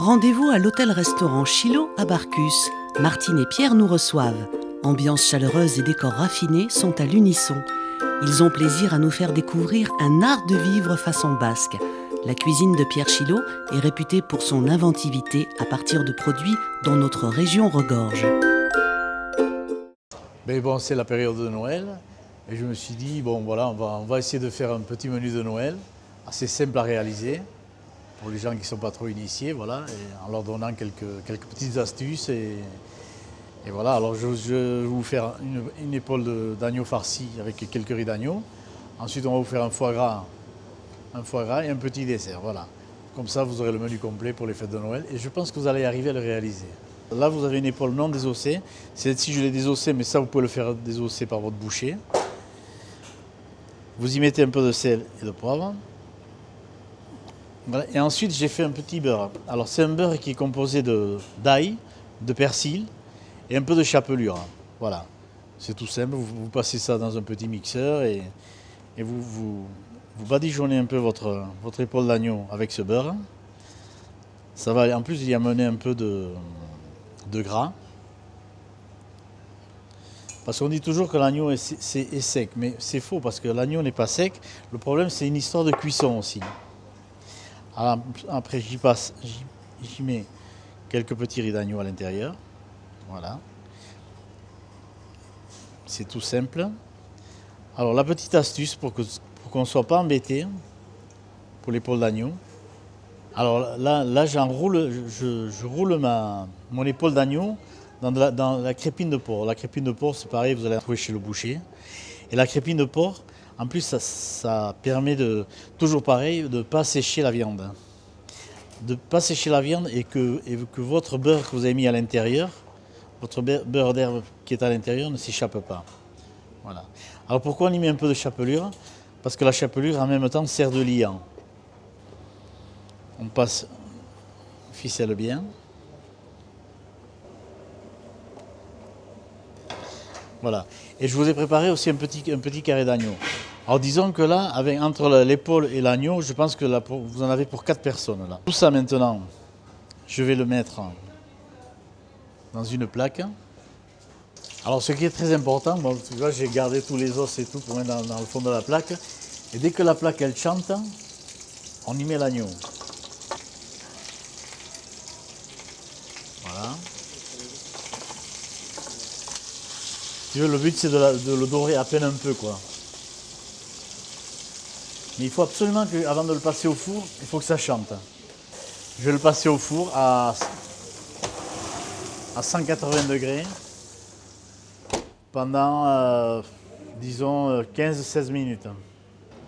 Rendez-vous à l'hôtel-restaurant Chilo à Barcus. Martine et Pierre nous reçoivent. Ambiance chaleureuse et décors raffinés sont à l'unisson. Ils ont plaisir à nous faire découvrir un art de vivre façon basque. La cuisine de Pierre Chilo est réputée pour son inventivité à partir de produits dont notre région regorge. Mais bon, c'est la période de Noël et je me suis dit, bon voilà, on va essayer de faire un petit menu de Noël, assez simple à réaliser, pour les gens qui ne sont pas trop initiés, voilà, et en leur donnant quelques petites astuces. Et voilà, alors je vais vous faire une épaule d'agneau farcie avec quelques riz d'agneau. Ensuite, on va vous faire un foie gras et un petit dessert, voilà. Comme ça, vous aurez le menu complet pour les fêtes de Noël et je pense que vous allez arriver à le réaliser. Là, vous avez une épaule non désossée. Celle-ci, je l'ai désossée, mais ça, vous pouvez le faire désosser par votre boucher. Vous y mettez un peu de sel et de poivre. Voilà. Et ensuite, j'ai fait un petit beurre. Alors, c'est un beurre qui est composé d'ail, de persil et un peu de chapelure. Voilà. C'est tout simple. Vous passez ça dans un petit mixeur et vous badigeonnez un peu votre épaule d'agneau avec ce beurre. Ça va en plus y amener un peu de gras. Parce qu'on dit toujours que l'agneau est sec, mais c'est faux parce que l'agneau n'est pas sec. Le problème, c'est une histoire de cuisson aussi. Alors, après, j'y mets quelques petits riz d'agneau à l'intérieur. Voilà. C'est tout simple. Alors, la petite astuce pour qu'on ne soit pas embêté pour l'épaule d'agneau. Alors là je roule mon épaule d'agneau dans la crépine de porc. La crépine de porc, c'est pareil, vous allez la trouver chez le boucher. Et la crépine de porc, en plus, ça permet toujours pareil, de ne pas sécher la viande. De ne pas sécher la viande et que votre beurre que vous avez mis à l'intérieur, votre beurre d'herbe qui est à l'intérieur ne s'échappe pas. Voilà. Alors pourquoi on y met un peu de chapelure? Parce que la chapelure, en même temps, sert de liant. On passe, ficelle bien. Voilà. Et je vous ai préparé aussi un petit carré d'agneau. Alors disons que là, entre l'épaule et l'agneau, je pense que là, vous en avez pour 4 personnes. Là. Tout ça maintenant, je vais le mettre dans une plaque. Alors ce qui est très important, bon, tu vois, j'ai gardé tous les os et tout pour mettre dans le fond de la plaque. Et dès que la plaque elle chante, on y met l'agneau. Voilà. Si tu veux, le but c'est de le dorer à peine un peu, quoi. Mais il faut absolument qu'avant de le passer au four, il faut que ça chante. Je vais le passer au four à 180 degrés pendant, disons, 15-16 minutes.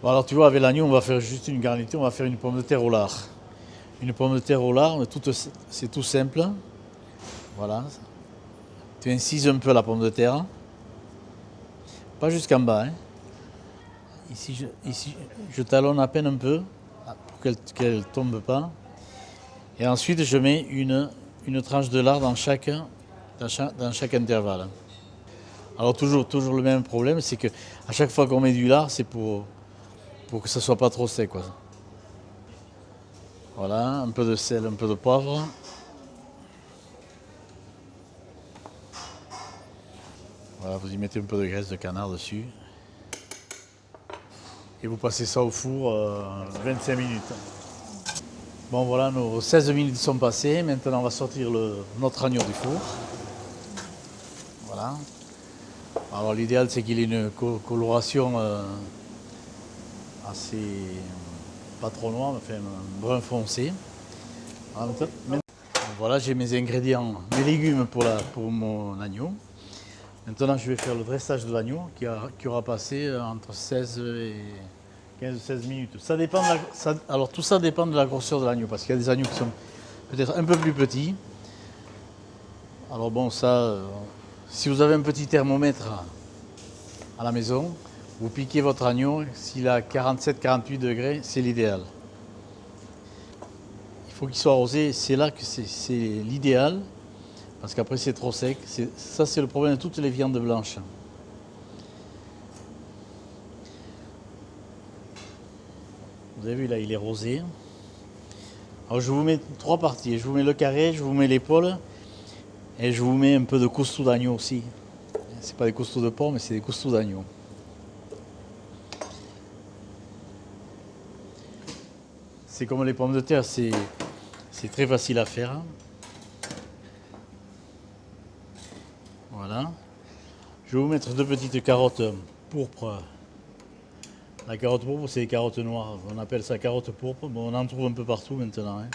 Bon, alors tu vois, avec l'agneau, on va faire juste une garniture, on va faire une pomme de terre au lard. Une pomme de terre au lard, c'est tout simple. Voilà. Tu incises un peu la pomme de terre. Pas jusqu'en bas. Hein. Ici, je talonne à peine un peu pour qu'elle ne tombe pas. Et ensuite, je mets une tranche de lard dans chaque intervalle. Alors toujours le même problème, c'est que à chaque fois qu'on met du lard, c'est pour que ça ne soit pas trop sec, quoi. Voilà, un peu de sel, un peu de poivre. Voilà, vous y mettez un peu de graisse de canard dessus. Et vous passez ça au four 25 minutes. Bon voilà, nos 16 minutes sont passées. Maintenant, on va sortir notre agneau du four. Voilà. Alors l'idéal, c'est qu'il ait une coloration assez pas trop noire, mais enfin, brun foncé. Voilà, j'ai mes ingrédients, mes légumes pour mon agneau. Maintenant, je vais faire le dressage de l'agneau qui aura passé entre 16 et 15-16 minutes. Ça dépend alors tout ça dépend de la grosseur de l'agneau, parce qu'il y a des agneaux qui sont peut-être un peu plus petits. Alors bon, ça, si vous avez un petit thermomètre à la maison, vous piquez votre agneau, s'il a 47-48 degrés, c'est l'idéal. Il faut qu'il soit arrosé, c'est là que c'est l'idéal, parce qu'après c'est trop sec. Ça, c'est le problème de toutes les viandes blanches. Vous avez vu là, il est rosé. Alors je vous mets 3 parties. Je vous mets le carré, je vous mets l'épaule et je vous mets un peu de couscous d'agneau aussi. C'est pas des couscous de porc, mais c'est des couscous d'agneau. C'est comme les pommes de terre, c'est très facile à faire. Voilà. Je vais vous mettre 2 petites carottes pourpres. La carotte pourpre, c'est les carottes noires. On appelle ça carotte pourpre. Bon, on en trouve un peu partout maintenant, hein.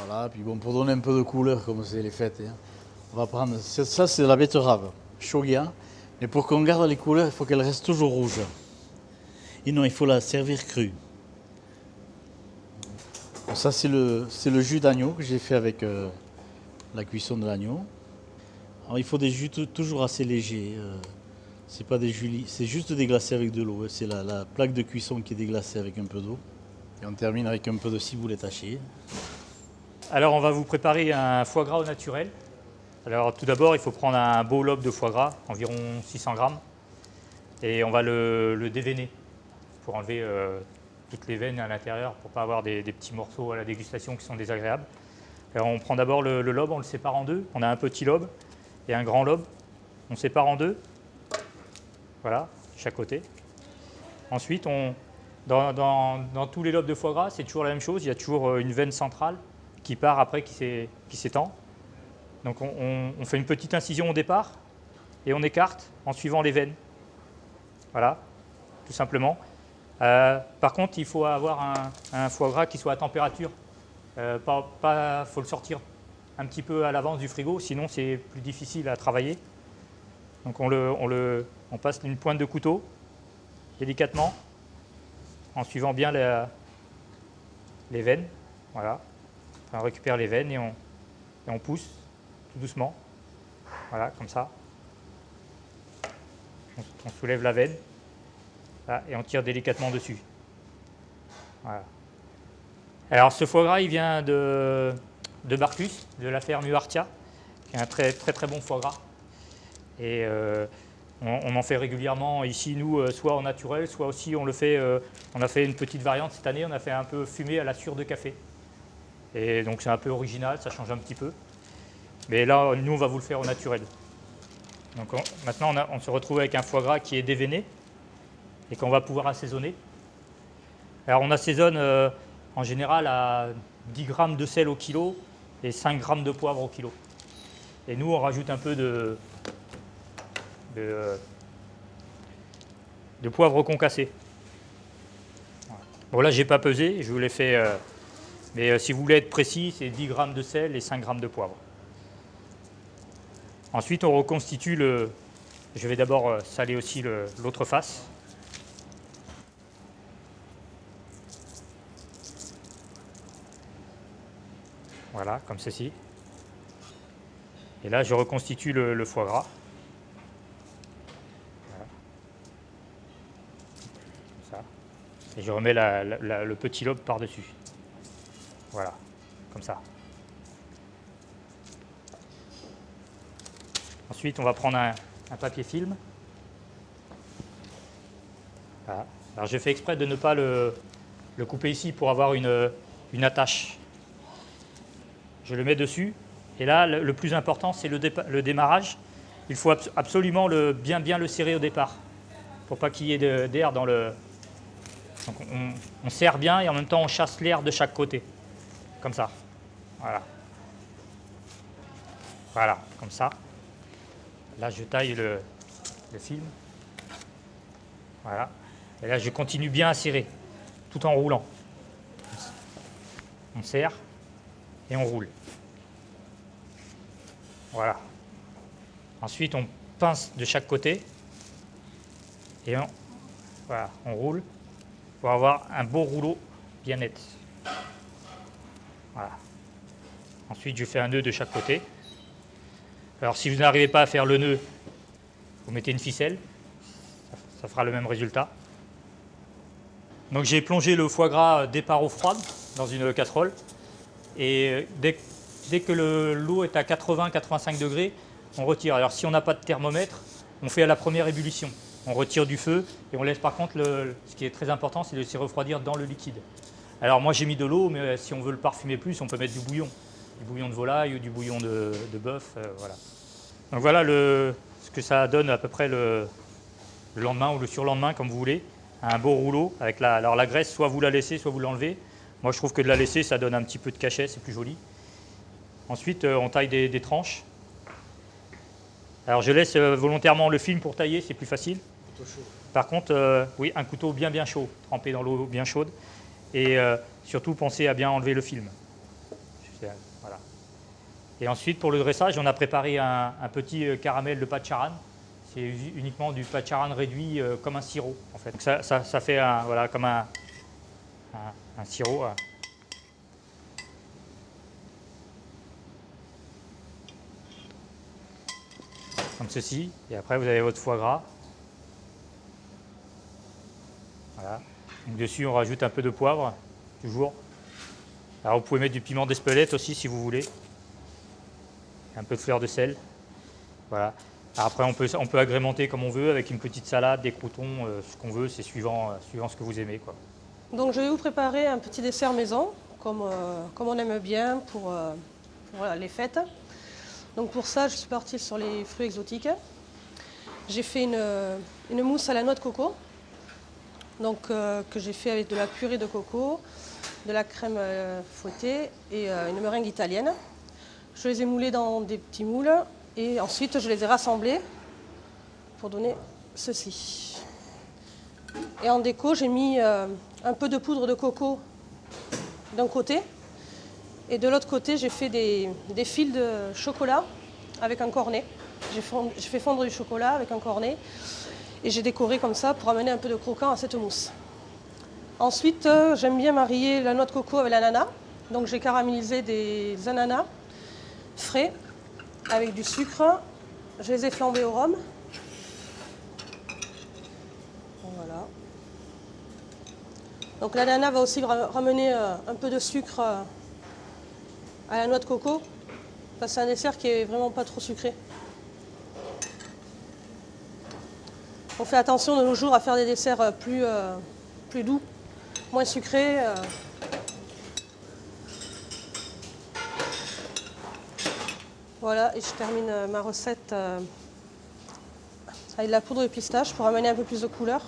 Voilà, puis bon, pour donner un peu de couleur, comme c'est les fêtes, hein, on va prendre. Ça, c'est de la betterave, shogia. Mais pour qu'on garde les couleurs, il faut qu'elle reste toujours rouge. Et non, il faut la servir crue. Bon, ça, c'est le jus d'agneau que j'ai fait avec la cuisson de l'agneau. Alors, il faut des jus toujours assez légers. C'est pas des jus, c'est juste déglacé avec de l'eau. C'est la plaque de cuisson qui est déglacée avec un peu d'eau. Et on termine avec un peu de ciboulette hachée. Alors on va vous préparer un foie gras au naturel. Alors tout d'abord, il faut prendre un beau lobe de foie gras, environ 600 grammes. Et on va le déveiner pour enlever toutes les veines à l'intérieur, pour ne pas avoir des petits morceaux à la dégustation qui sont désagréables. Alors on prend d'abord le lobe, on le sépare en deux. On a un petit lobe et un grand lobe. On sépare en deux. Voilà, de chaque côté. Ensuite, dans tous les lobes de foie gras, c'est toujours la même chose. Il y a toujours une veine centrale qui part après, qui s'étend. Donc on fait une petite incision au départ et on écarte en suivant les veines. Voilà, tout simplement. Par contre, il faut avoir un foie gras qui soit à température. Faut le sortir un petit peu à l'avance du frigo, sinon c'est plus difficile à travailler. Donc on passe une pointe de couteau délicatement en suivant bien les veines. Voilà. On récupère les veines et on pousse tout doucement. Voilà, comme ça. On soulève la veine là, et on tire délicatement dessus. Voilà. Alors ce foie gras, il vient de Barcus, de la ferme Uartia, qui est un très très très bon foie gras. Et on en fait régulièrement ici, nous, soit en naturel, soit aussi on le fait. On a fait une petite variante cette année, on a fait un peu fumé à la sure de café. Et donc c'est un peu original, ça change un petit peu. Mais là, nous, on va vous le faire au naturel. Donc maintenant, on se retrouve avec un foie gras qui est déveiné et qu'on va pouvoir assaisonner. Alors on assaisonne en général à 10 grammes de sel au kilo et 5 grammes de poivre au kilo. Et nous, on rajoute un peu de poivre concassé. Voilà. Bon là, j'ai pas pesé, je vous l'ai fait... mais si vous voulez être précis, c'est 10 grammes de sel et 5 grammes de poivre. Ensuite, on reconstitue le... Je vais d'abord saler aussi l'autre face. Voilà, comme ceci. Et là, je reconstitue le foie gras. Voilà. Comme ça. Et je remets le petit lobe par-dessus. Voilà, comme ça. Ensuite, on va prendre un papier film. Voilà. Alors, j'ai fait exprès de ne pas le couper ici pour avoir une attache. Je le mets dessus. Et là, le plus important, c'est le démarrage. Il faut absolument bien le serrer au départ pour pas qu'il y ait d'air dans le... Donc, on serre bien et en même temps, on chasse l'air de chaque côté. Comme ça. Voilà. Voilà, comme ça. Là, je taille le film. Voilà. Et là, je continue bien à serrer, tout en roulant. On serre et on roule. Voilà. Ensuite, on pince de chaque côté et on roule pour avoir un beau rouleau bien net. Voilà. Ensuite, je fais un nœud de chaque côté. Alors, si vous n'arrivez pas à faire le nœud, vous mettez une ficelle. Ça fera le même résultat. Donc, j'ai plongé le foie gras départ eau froide dans une casserole. Et dès que l'eau est à 80-85 degrés, on retire. Alors, si on n'a pas de thermomètre, on fait à la première ébullition. On retire du feu et on laisse par contre, ce qui est très important, c'est de laisser refroidir dans le liquide. Alors moi j'ai mis de l'eau, mais si on veut le parfumer plus, on peut mettre du bouillon de volaille ou du bouillon de bœuf, voilà. Donc voilà ce que ça donne à peu près le lendemain ou le surlendemain, comme vous voulez. Un beau rouleau avec alors la graisse, soit vous la laissez, soit vous l'enlevez. Moi je trouve que de la laisser, ça donne un petit peu de cachet, c'est plus joli. Ensuite on taille des tranches. Alors je laisse volontairement le film pour tailler, c'est plus facile. Par contre, oui, un couteau bien chaud, trempé dans l'eau bien chaude. Et surtout, pensez à bien enlever le film. Voilà. Et ensuite, pour le dressage, on a préparé un petit caramel de patcharan. C'est uniquement du patcharan réduit comme un sirop, en fait. Donc ça fait voilà, comme un sirop. Comme ceci. Et après, vous avez votre foie gras. Voilà. Donc dessus, on rajoute un peu de poivre, toujours. Alors vous pouvez mettre du piment d'Espelette aussi si vous voulez. Un peu de fleur de sel. Voilà. Alors après, on peut agrémenter comme on veut avec une petite salade, des croûtons, ce qu'on veut, c'est suivant ce que vous aimez, quoi. Donc je vais vous préparer un petit dessert maison, comme on aime bien pour voilà, les fêtes. Donc pour ça, je suis partie sur les fruits exotiques. J'ai fait une mousse à la noix de coco, donc, que j'ai fait avec de la purée de coco, de la crème fouettée et une meringue italienne. Je les ai moulés dans des petits moules et ensuite je les ai rassemblés pour donner ceci. Et en déco, j'ai mis un peu de poudre de coco d'un côté et de l'autre côté, j'ai fait des fils de chocolat avec un cornet. J'ai fait fondre du chocolat avec un cornet et j'ai décoré comme ça pour amener un peu de croquant à cette mousse. Ensuite, j'aime bien marier la noix de coco avec l'ananas. Donc j'ai caramélisé des ananas frais avec du sucre. Je les ai flambés au rhum. Voilà. Donc l'ananas va aussi ramener un peu de sucre à la noix de coco. Parce que c'est un dessert qui est vraiment pas trop sucré. On fait attention de nos jours à faire des desserts plus doux, moins sucrés. Voilà, et je termine ma recette avec de la poudre de pistache pour amener un peu plus de couleur.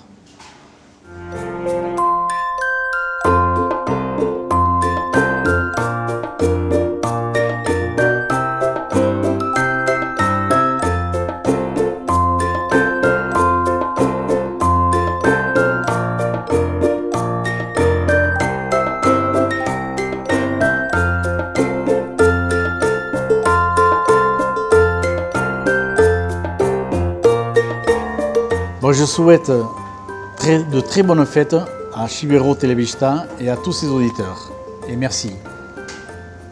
Bon, je souhaite de très bonnes fêtes à Chibero Televista et à tous ses auditeurs. Et merci.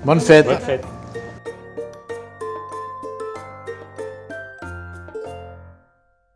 Bonne fête. Bonne fête.